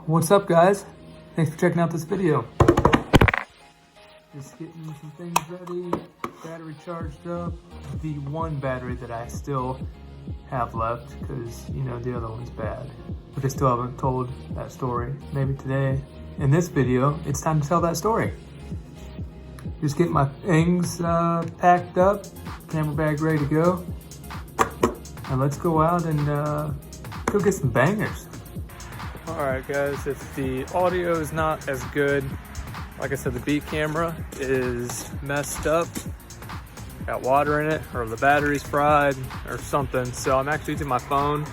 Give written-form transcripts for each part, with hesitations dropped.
What's up, guys? Thanks for checking out this video. Just getting some things ready, battery charged up. The one battery that I still have left, because you know the other one's bad. But I still haven't told that story. Maybe today, in this video, it's time to tell that story. Just getting my things packed up, camera bag ready to go. And let's go out and go get some bangers. Alright guys, if the audio is not as good, like I said, the B camera is messed up, got water in it, or the battery's fried, or something. So I'm actually using my phone.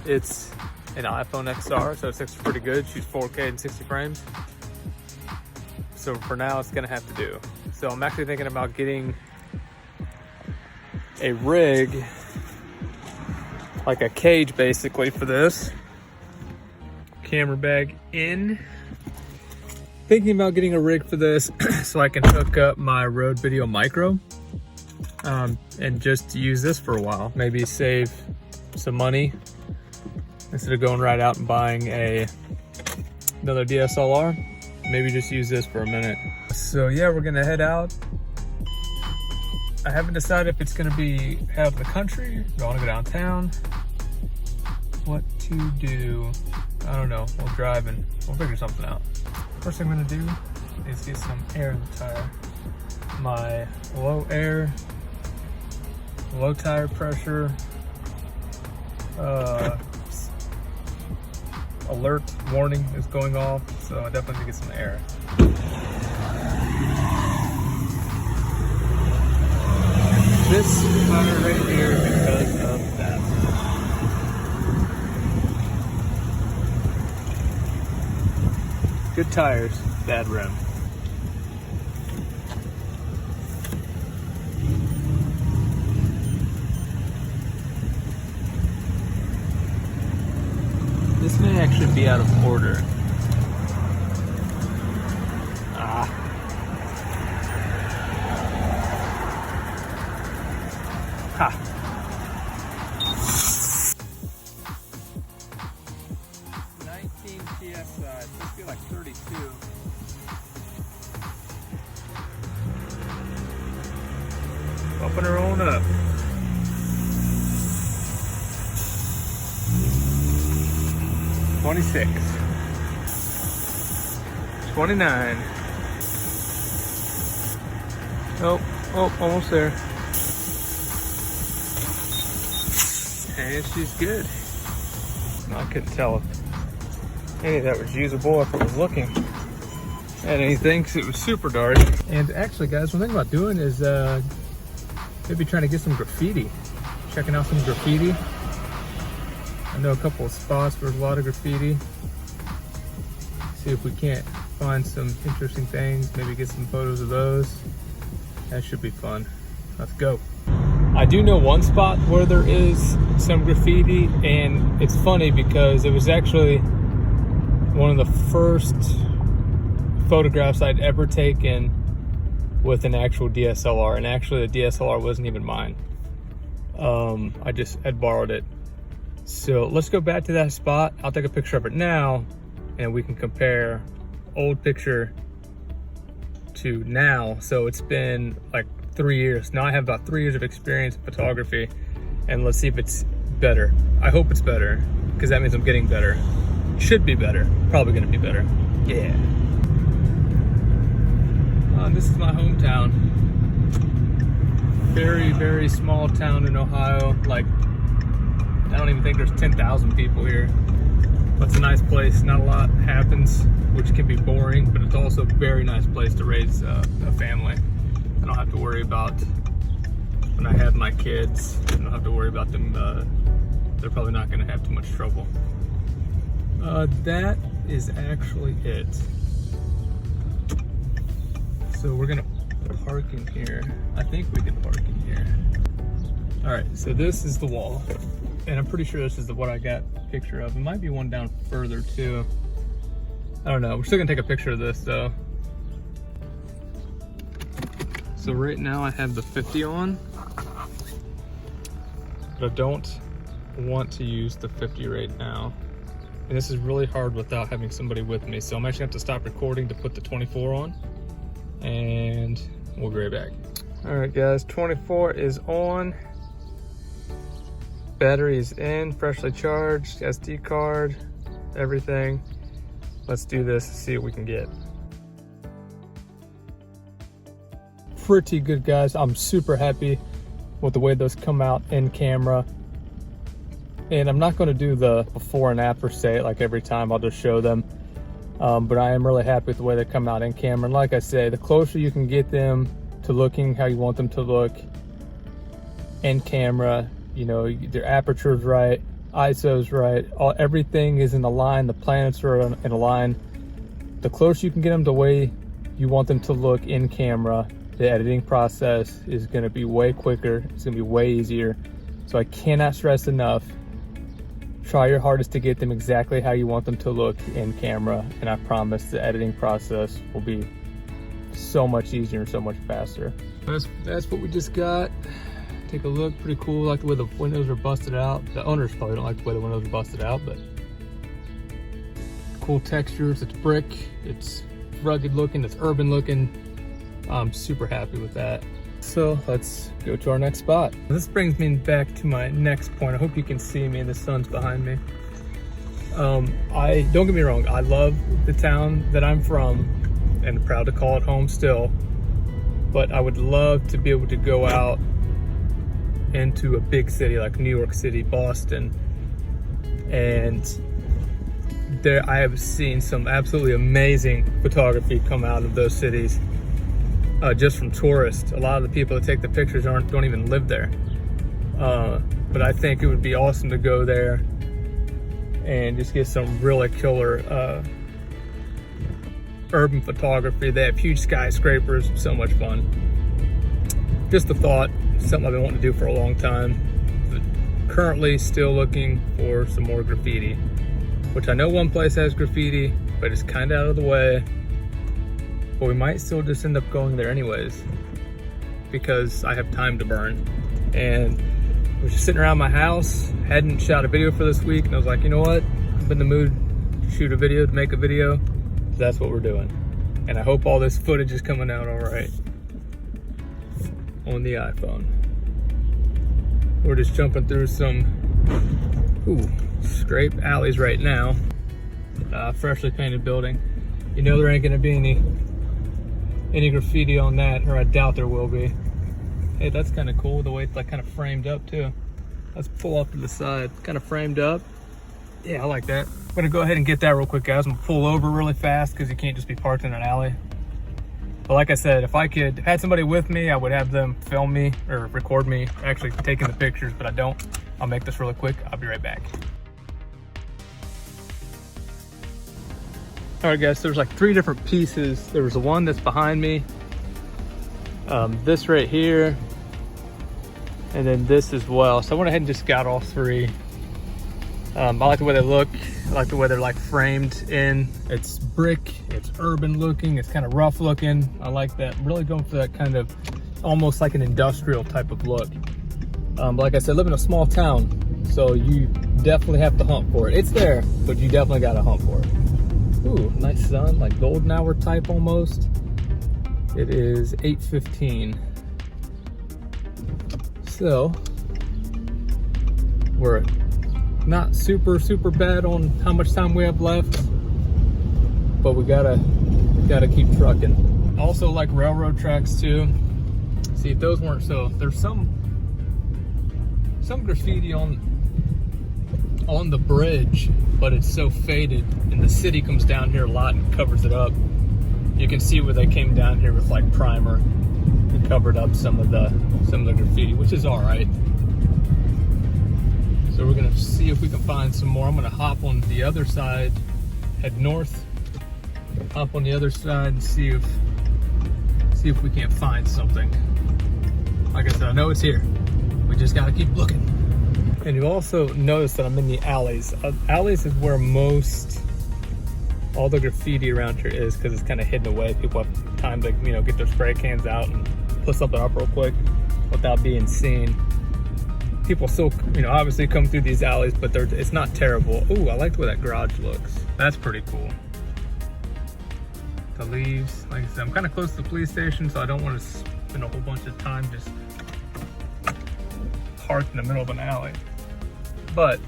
It's an iPhone XR, so it's actually pretty good. Shoots 4K and 60 frames. So for now, it's gonna have to do. So I'm actually thinking about getting a rig, like a cage basically for this. Camera bag in. Thinking about getting a rig for this so I can hook up my Rode Video Micro and just use this for a while. Maybe save some money instead of going right out and buying another DSLR. Maybe just use this for a minute. So yeah, we're gonna head out. I haven't decided if it's gonna be out of the country, do I wanna go downtown? What to do? I don't know, we'll drive and we'll figure something out. First thing I'm gonna do is get some air in the tire. My low tire pressure, alert warning is going off, so I definitely need to get some air. This tire right here because of that. Good tires, bad rim. This may actually be out of order. Ha. 19 PSI, supposed to be like 32. Bumping her on up. $26, $29. Oh, almost there. And she's good. I couldn't tell if any of that was usable if I was looking at anything, because it was super dark. And actually, guys, one thing about doing is maybe trying to get some graffiti. Checking out some graffiti. I know a couple of spots where there's a lot of graffiti. See if we can't find some interesting things, maybe get some photos of those. That should be fun. Let's go. I do know one spot where there is some graffiti, and it's funny because it was actually one of the first photographs I'd ever taken with an actual DSLR, and actually the DSLR wasn't even mine. I'd borrowed it. So let's go back to that spot. I'll take a picture of it now and we can compare old picture to now. So it's been like 3 years. Now I have about 3 years of experience in photography, and let's see if it's better. I hope it's better, because that means I'm getting better. Should be better. Probably gonna be better. Yeah. This is my hometown. Very, very small town in Ohio. Like, I don't even think there's 10,000 people here. But it's a nice place. Not a lot happens, which can be boring, but it's also a very nice place to raise a family. I don't have to worry about when I have my kids. I don't have to worry about them. They're probably not going to have too much trouble. That is actually it. So we're going to park in here. I think we can park in here. All right, so this is the wall. And I'm pretty sure this is what I got a picture of. It might be one down further too. I don't know. We're still gonna take a picture of this though. So right now I have the 50 on, but I don't want to use the 50 right now. And this is really hard without having somebody with me. So I'm actually gonna have to stop recording to put the 24 on, and we'll be right back. All right guys, 24 is on. Battery is in, freshly charged, SD card, everything. Let's do this and see what we can get. Pretty good guys. I'm super happy with the way those come out in camera. And I'm not going to do the before and after say like every time, I'll just show them. But I am really happy with the way they come out in camera. And like I say, the closer you can get them to looking how you want them to look in camera, you know, their aperture's right, ISO's right, everything is in a line, the planets are in a line. The closer you can get them the way you want them to look in camera, the editing process is going to be way quicker, it's going to be way easier. So I cannot stress enough, try your hardest to get them exactly how you want them to look in camera, and I promise the editing process will be so much easier and so much faster. That's what we just got. Take a look, pretty cool. Like the way the windows are busted out. The owners probably don't like the way the windows are busted out, but cool textures. It's brick, it's rugged looking, it's urban looking. I'm super happy with that. So let's go to our next spot. This brings me back to my next point. I hope you can see me, the sun's behind me. Don't get me wrong, I love the town that I'm from and proud to call it home still, but I would love to be able to go out into a big city like New York City, Boston, and there I have seen some absolutely amazing photography come out of those cities, just from tourists. A lot of the people that take the pictures don't even live there, but I think it would be awesome to go there and just get some really killer urban photography. They have huge skyscrapers, so much fun. Just a thought, something I've been wanting to do for a long time. But currently still looking for some more graffiti, which I know one place has graffiti, but it's kind of out of the way. But we might still just end up going there anyways, because I have time to burn. And I was just sitting around my house, hadn't shot a video for this week, and I was like, you know what? I'm in the mood to shoot a video, to make a video. So that's what we're doing. And I hope all this footage is coming out all right on the iPhone. We're just jumping through some scrape alleys right now. Freshly painted building. You know there ain't gonna be any graffiti on that, or I doubt there will be. Hey, that's kind of cool the way it's like kind of framed up too. Let's pull off to the side, kind of framed up. Yeah, I like that. I'm gonna go ahead and get that real quick, guys. I'm gonna pull over really fast because you can't just be parked in an alley. But like I said, if I had somebody with me, I would have them film me or record me actually taking the pictures, but I don't. I'll make this really quick. I'll be right back. All right, guys, so there's like 3 different pieces. There was the one that's behind me, this right here, and then this as well. So I went ahead and just got all 3. I like the way they look. I like the way they're like framed in. It's brick, it's urban looking, it's kind of rough looking. I like that. Really going for that kind of almost like an industrial type of look. But like I said, I live in a small town, so you definitely have to hunt for it. It's there, but you definitely got to hunt for it. Ooh, nice sun, like golden hour type almost. It is 8:15. So we're not super bad on how much time we have left, but we gotta keep trucking. Also like railroad tracks too. See, if those weren't so, there's some graffiti on the bridge, but it's so faded, and the city comes down here a lot and covers it up. You can see where they came down here with like primer and covered up some of the graffiti, which is all right. So we're gonna see if we can find some more. I'm gonna hop on the other side, head north, hop on the other side and see if we can't find something. Like I said, I know it's here. We just gotta keep looking. And you also notice that I'm in the alleys. Alleys is where all the graffiti around here is, because it's kind of hidden away. People have time to, get their spray cans out and put something up real quick without being seen. people still, you know, obviously come through these alleys, but it's not terrible. Ooh, I like the way that garage looks. That's pretty cool. The leaves, like I said, I'm kind of close to the police station, so I don't want to spend a whole bunch of time just parked in the middle of an alley. But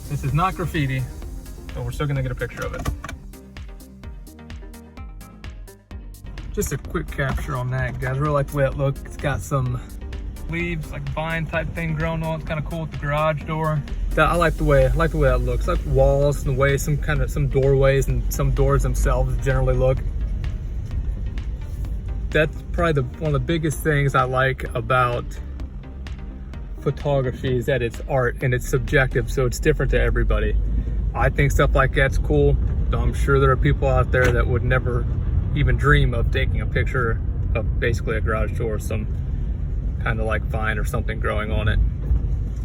this is not graffiti, but we're still gonna get a picture of it. Just a quick capture on that, guys. I really like the way it looks. It's got some leaves, like vine type thing growing on. It's kind of cool with the garage door. I like the way that looks. Like walls and the way some doorways and some doors themselves generally look. That's probably one of the biggest things I like about photography is that it's art and it's subjective, so it's different to everybody. I think stuff like that's cool. I'm sure there are people out there that would never even dream of taking a picture of basically a garage door, some kind of like vine or something growing on it.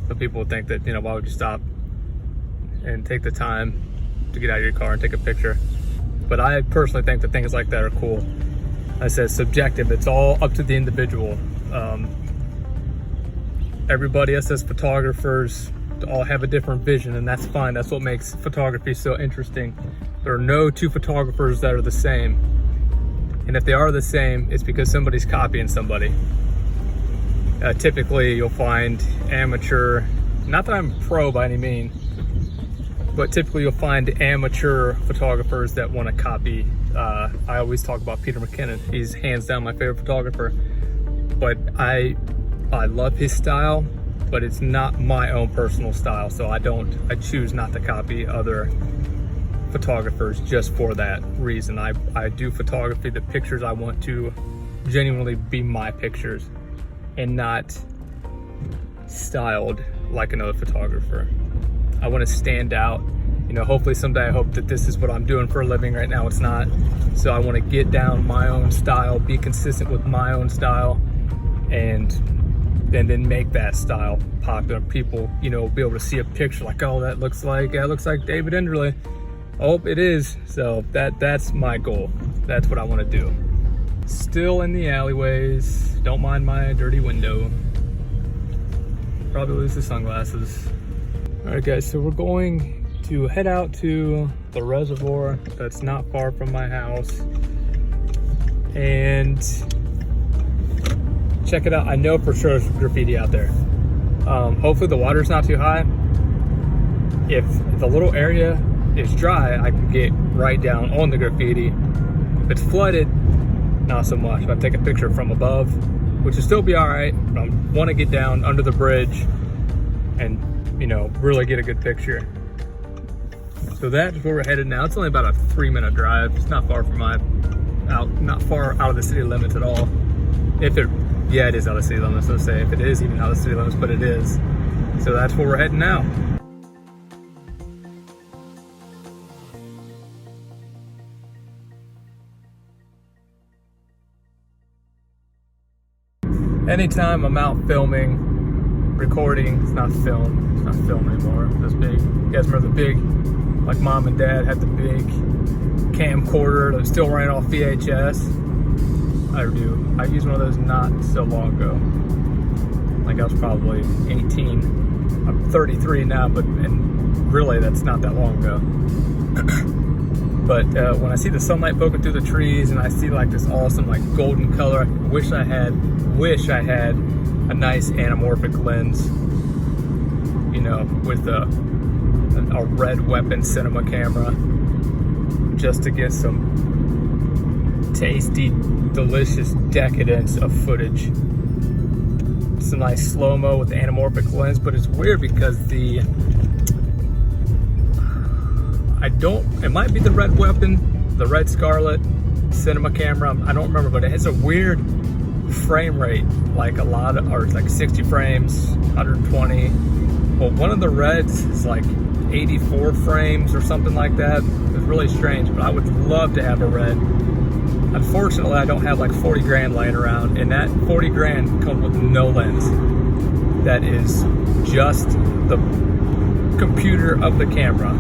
But people would think that, you know, why would you stop and take the time to get out of your car and take a picture? But I personally think that things like that are cool. I said subjective, it's all up to the individual. Everybody else as photographers all have a different vision, and that's fine. That's what makes photography so interesting. There are no two photographers that are the same. And if they are the same, it's because somebody's copying somebody. Typically, you'll find amateur, not that I'm pro by any means, but typically you'll find amateur photographers that want to copy. I always talk about Peter McKinnon. He's hands down my favorite photographer. But I love his style, but it's not my own personal style. So I choose not to copy other photographers just for that reason. I do photography, the pictures I want to genuinely be my pictures and not styled like another photographer. I want to stand out. You know, hopefully someday I hope that this is what I'm doing for a living. Right now it's not. So I want to get down my own style, be consistent with my own style, and then make that style popular. People, you know, be able to see a picture like, oh, that looks like David Enderle. Oh, it is. So that's my goal. That's what I want to do. Still in the alleyways. Don't mind my dirty window. Probably lose the sunglasses. All right, guys, so we're going to head out to the reservoir that's not far from my house and check it out. I know for sure there's graffiti out there. Hopefully the water's not too high. If the little area is dry, I can get right down on the graffiti. If it's flooded, not so much. If I take a picture from above, which will still be all right, but I want to get down under the bridge and, you know, really get a good picture. So that's where we're headed now. It's only about a 3-minute drive. It's not far from not far out of the city limits at all. Yeah, it is out of the city limits. Let's say if it is even out of the city limits, but it is. So that's where we're heading now. Anytime I'm out filming, recording, it's not film. It's not film anymore. This big. You guys remember the big, like mom and dad had the big camcorder that was still running off VHS? I do. I used one of those not so long ago. Like I was probably 18. I'm 33 now, and really that's not that long ago. But when I see the sunlight poking through the trees and I see like this awesome like golden color, I wish I had a nice anamorphic lens, you know, with a red weapon cinema camera, just to get some tasty, delicious decadence of footage. It's a nice slow-mo with the anamorphic lens, but it's weird because it might be the red weapon, the red Scarlet cinema camera, I don't remember, but it has a weird frame rate, like or it's like 60 frames, 120. Well, one of the reds is like 84 frames or something like that. It's really strange, but I would love to have a red. Unfortunately, I don't have like 40 grand laying around, and that 40 grand comes with no lens. That is just the computer of the camera.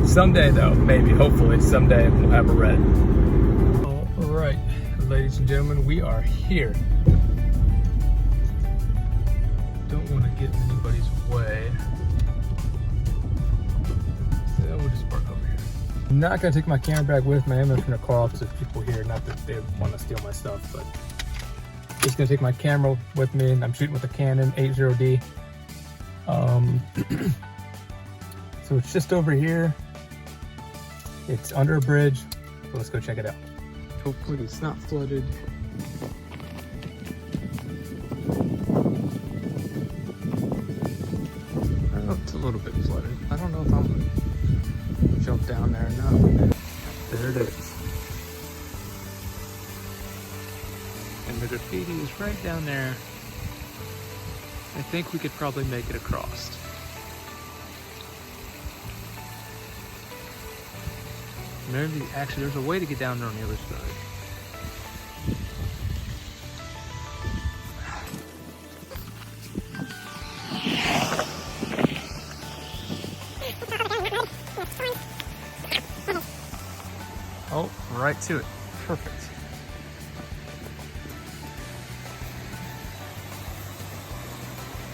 Someday though, maybe, hopefully, someday we'll have a red. All right, ladies and gentlemen, we are here. don't want to get in anybody's way. So we'll just park over here. I'm not going to take my camera bag with me. I'm just going to call up to people here. Not that they want to steal my stuff, but just going to take my camera with me. And I'm shooting with a Canon 80D. So it's just over here. It's under a bridge. So let's go check it out. Hopefully it's not flooded. Oh, it's a little bit flooded. I don't know if I'm gonna jump down there or not. There it is. And the graffiti is right down there. I think we could probably make it across. Maybe, actually, there's a way to get down there on the other side. Oh, right to it. Perfect.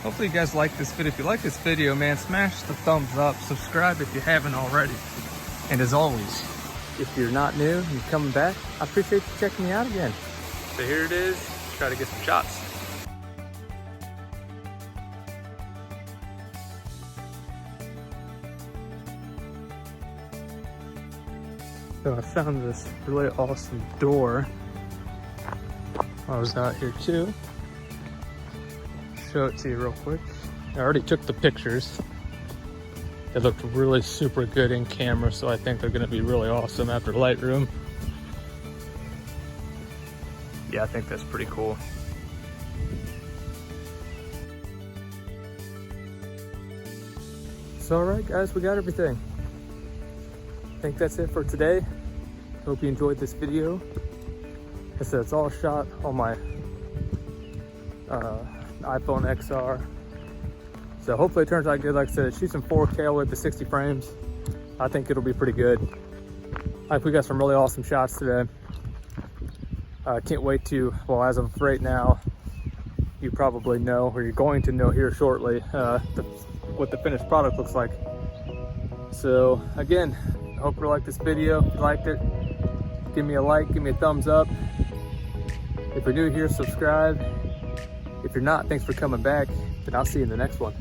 Hopefully you guys like this video. If you like this video, man, smash the thumbs up. Subscribe if you haven't already. And as always, if you're not new and you're coming back, I appreciate you checking me out again. So here it is. Try to get some shots. So I found this really awesome door. I was out here too. Show it to you real quick. I already took the pictures. They looked really super good in camera, so I think they're gonna be really awesome after Lightroom. Yeah, I think that's pretty cool. So alright guys, we got everything. I think that's it for today. Hope you enjoyed this video. Like I said, it's all shot on my iPhone XR. So hopefully it turns out good. Like I said, it shoots in 4K with the 60 frames. I think it'll be pretty good. I think we got some really awesome shots today. Can't wait to, well, as of right now, you probably know, or you're going to know here shortly, what the finished product looks like. So again, I hope you liked this video. If you liked it, give me a like, give me a thumbs up. If you're new here, subscribe. If you're not, thanks for coming back, and I'll see you in the next one.